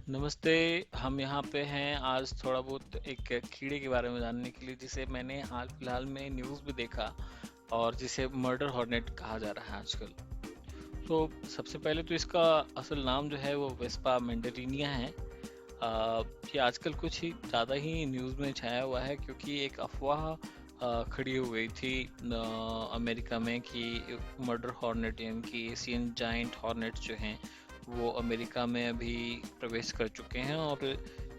नमस्ते। हम यहाँ पे हैं आज थोड़ा बहुत एक कीड़े के बारे में जानने के लिए, जिसे मैंने हाल फिलहाल में न्यूज़ में देखा और जिसे मर्डर हॉर्नेट कहा जा रहा है आजकल। तो सबसे पहले तो इसका असल नाम जो है वो वेस्पा मैंडेलिनिया है। ये आजकल कुछ ही ज़्यादा ही न्यूज़ में छाया हुआ है, क्योंकि एक अफवाह खड़ी हो गई थी अमेरिका में कि मर्डर हॉर्नेट यानी कि एशियन जायंट हॉर्नेट्स जो हैं वो अमेरिका में अभी प्रवेश कर चुके हैं और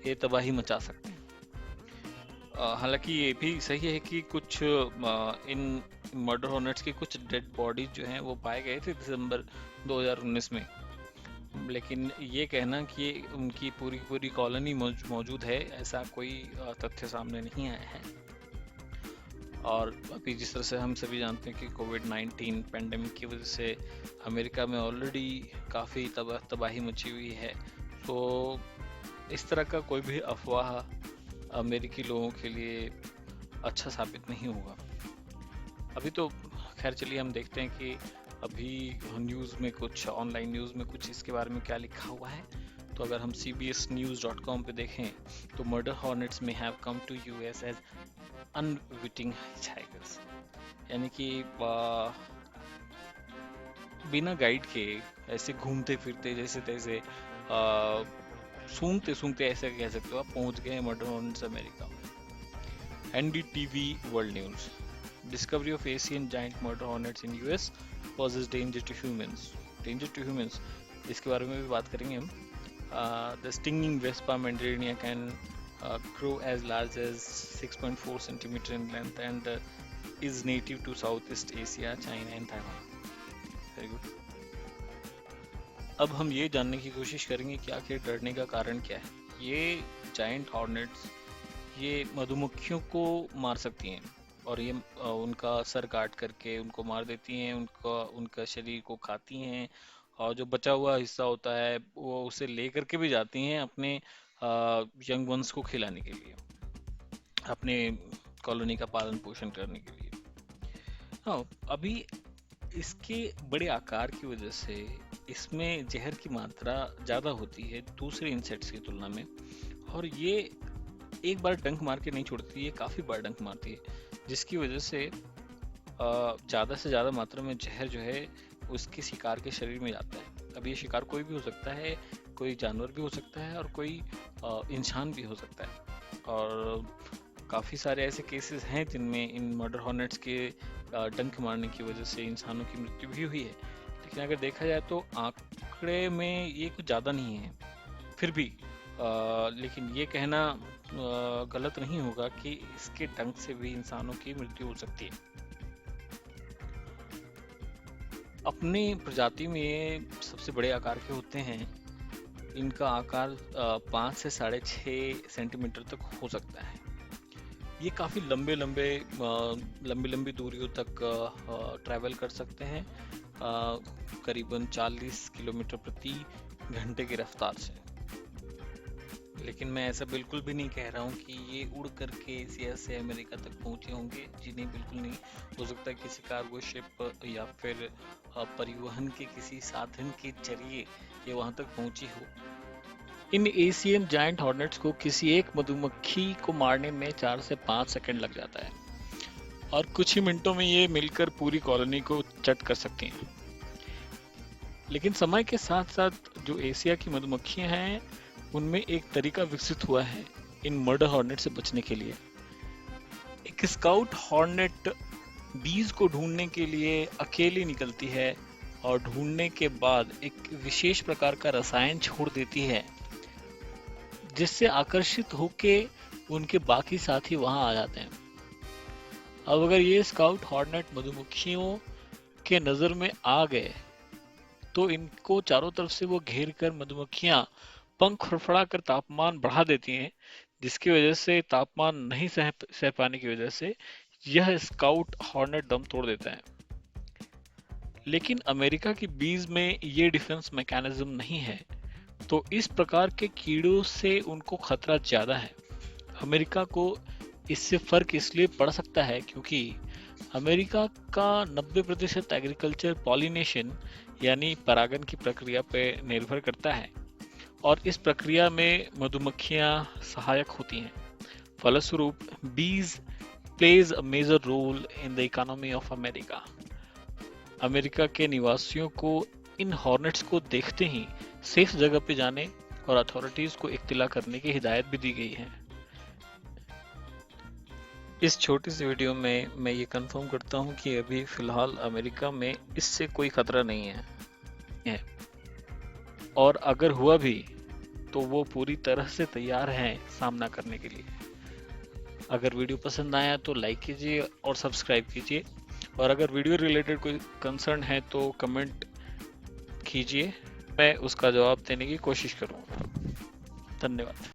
ये तबाही मचा सकते हैं। हालांकि ये भी सही है कि कुछ इन मर्डर हॉर्नेट्स की कुछ डेड बॉडीज जो हैं वो पाए गए थे दिसंबर 2019 में। लेकिन ये कहना कि उनकी पूरी पूरी कॉलोनी मौजूद है, ऐसा कोई तथ्य सामने नहीं आया है। और अभी जिस तरह से हम सभी जानते हैं कि कोविड-19 पेंडेमिक की वजह से अमेरिका में ऑलरेडी काफ़ी तबाही मची हुई है। तो इस तरह का कोई भी अफवाह अमेरिकी लोगों के लिए अच्छा साबित नहीं होगा। अभी तो खैर चलिए हम देखते हैं कि अभी न्यूज़ में कुछ ऑनलाइन न्यूज़ में कुछ इसके बारे में क्या लिखा हुआ है। तो अगर हम cbsnews.com पे देखें तो मर्डर हॉर्नेट्स में have come to US as unwitting hitchhikers, यानी कि बिना गाइड के ऐसे घूमते फिरते जैसे तैसे सूंघते सूंघते ऐसे कह सकते हो आप पहुंच गए मर्डर हॉर्नेट्स अमेरिका में। NDTV world news, discovery of Asian giant murder hornets in US poses danger to humans. Danger to humans, इसके बारे में भी बात करेंगे हम। The stinging vespa mandarinia can grow as large as 6.4 centimeter in length and is native to Southeast Asia, China and Taiwan. Very good. अब हम ये जानने की कोशिश करेंगे कि आखिर डरने का कारण क्या है। ये जायंट हॉर्नेट्स ये मधुमक्खियों को मार सकती हैं और ये उनका सर काट करके उनको मार देती हैं, उनका शरीर को खाती हैं और जो बचा हुआ हिस्सा होता है वो उसे ले करके भी जाती हैं अपने यंग वंस को खिलाने के लिए, अपने कॉलोनी का पालन पोषण करने के लिए। हाँ, अभी इसके बड़े आकार की वजह से इसमें जहर की मात्रा ज़्यादा होती है दूसरे इंसेक्ट्स की तुलना में, और ये एक बार डंक मार के नहीं छोड़ती, ये काफ़ी बार डंक मारती है, जिसकी वजह से ज़्यादा से ज़्यादा मात्रा में जहर जो है उसके शिकार के शरीर में जाता है। अब ये शिकार कोई भी हो सकता है, कोई जानवर भी हो सकता है और कोई इंसान भी हो सकता है। और काफ़ी सारे ऐसे केसेस हैं जिनमें इन मर्डर हॉर्नेट्स के डंक मारने की वजह से इंसानों की मृत्यु भी हुई है। लेकिन अगर देखा जाए तो आंकड़े में ये कुछ ज़्यादा नहीं है, फिर भी लेकिन ये कहना गलत नहीं होगा कि इसके डंक से भी इंसानों की मृत्यु हो सकती है। अपनी प्रजाति में ये सबसे बड़े आकार के होते हैं। इनका आकार 5 से 6.5 सेंटीमीटर तक हो सकता है। ये काफ़ी लंबी लंबी दूरियों तक ट्रैवल कर सकते हैं, करीबन 40 किलोमीटर प्रति घंटे की रफ्तार से। लेकिन मैं ऐसा बिल्कुल भी नहीं कह रहा हूँ कि ये उड़ करके एशिया से अमेरिका तक पहुँचे होंगे। जी नहीं, बिल्कुल नहीं। हो सकता है किसी कार्गो शिप या फिर परिवहन के किसी साधन के जरिए ये वहाँ तक पहुँची हो। इन एशियन जायंट हॉर्नेट्स को किसी एक मधुमक्खी को मारने में 4 से 5 सेकंड लग जाता है और कुछ ही मिनटों में ये मिलकर पूरी कॉलोनी को चट कर सकती हैं। लेकिन समय के साथ साथ जो एशिया की मधुमक्खियां हैं उनमें एक तरीका विकसित हुआ है इन मर्डर हॉर्नेट से बचने के लिए। एक स्काउट हॉर्नेट बीज को ढूंढने के लिए अकेली निकलती है और ढूंढने के बाद एक विशेष प्रकार का रसायन छोड़ देती है, जिससे आकर्षित होके उनके बाकी साथी वहां आ जाते हैं। अब अगर ये स्काउट हॉर्नेट मधुमक्खियों के नजर में आ गए तो इनको चारों तरफ से वो घेर कर मधुमक्खियां पंख फड़फड़ा कर तापमान बढ़ा देती हैं, जिसकी वजह से तापमान नहीं सह पाने की वजह से यह स्काउट हॉर्नेट दम तोड़ देता है। लेकिन अमेरिका की बीज में ये डिफेंस मैकेनिज्म नहीं है, तो इस प्रकार के कीड़ों से उनको खतरा ज्यादा है। अमेरिका को इससे फर्क इसलिए पड़ सकता है क्योंकि अमेरिका का 90% एग्रीकल्चर पॉलिनेशन यानी परागन की प्रक्रिया पर निर्भर करता है और इस प्रक्रिया में मधुमक्खियां सहायक होती हैं। फलस्वरूप बीज plays a major role in the economy of America. America के निवासियों को इन हॉर्नेट्स को देखते ही सेफ जगह पे जाने और अथॉरिटीज को इत्तला करने की हिदायत भी दी गई है। इस छोटी सी वीडियो में मैं ये कंफर्म करता हूँ कि अभी फिलहाल अमेरिका में इससे कोई खतरा नहीं है और अगर हुआ भी तो वो पूरी तरह से तैयार हैं सामना करने के लिए। अगर वीडियो पसंद आया तो लाइक कीजिए और सब्सक्राइब कीजिए, और अगर वीडियो रिलेटेड कोई कंसर्न है तो कमेंट कीजिए, मैं उसका जवाब देने की कोशिश करूँगा। धन्यवाद।